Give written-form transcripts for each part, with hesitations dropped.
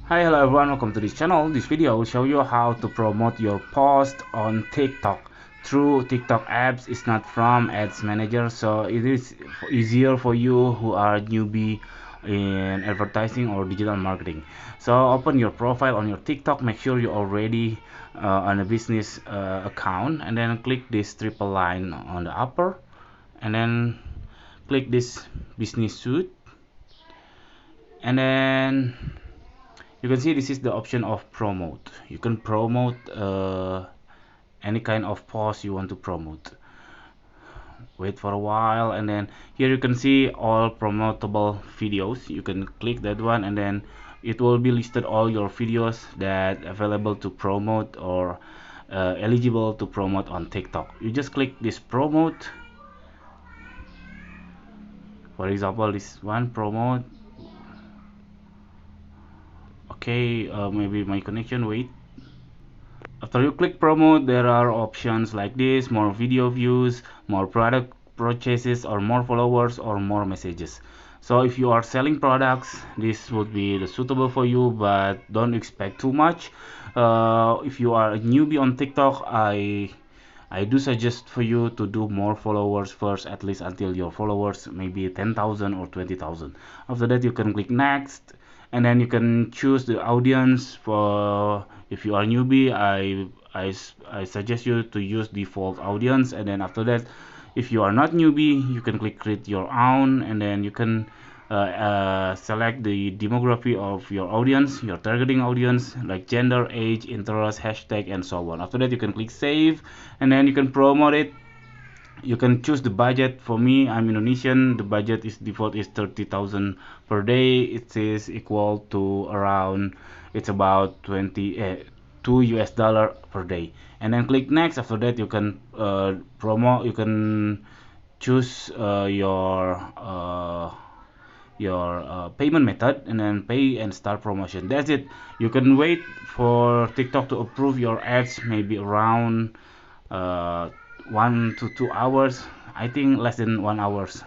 Hi, hello everyone, welcome to this channel. This video will show you how to promote your post on TikTok through TikTok apps. It's not from Ads Manager, so it is easier for you who are newbie in advertising or digital marketing. So open your profile on your TikTok, make sure you're already on a business account, and then click this triple line on the upper, and then click this business suite, and then you can see this is the option of promote. You can promote any kind of post you want to promote. Wait for a while, and then here you can see all promotable videos. You can click that one, and then it will be listed all your videos that available to promote or eligible to promote on TikTok. You just click this promote. For example, this one promote. Okay, maybe my connection. Wait. After you click promote, there are options like this: more video views, more product purchases, or more followers, or more messages. So if you are selling products, this would be the suitable for you, but don't expect too much. If you are a newbie on TikTok, I do suggest for you to do more followers first, at least until your followers maybe 10,000 or 20,000. After that, you can click next, and then you can choose the audience. For if you are newbie, I suggest you to use default audience, and then after that, if you are not newbie, you can click create your own, and then you can select the demography of your audience, your targeting audience, like gender, age, interest, hashtag, and so on. After that, you can click save, and then you can promote it. You can choose the budget. For me, I'm Indonesian, the budget is default is 30,000 per day. It is equal to around, it's about 2 US dollar per day, and then click next. After that, you can you can choose your payment method, and then pay and start promotion. That's it. You can wait for TikTok to approve your ads, maybe around uh, 1 to 2 hours. I think less than an hours.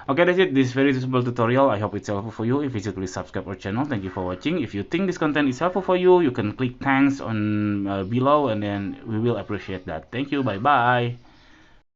Okay, that's it. This very simple tutorial. I hope it's helpful for you. If it's, please subscribe our channel. Thank you for watching. If you think this content is helpful for you, you can click thanks on below, and then we will appreciate that. Thank you. Bye bye.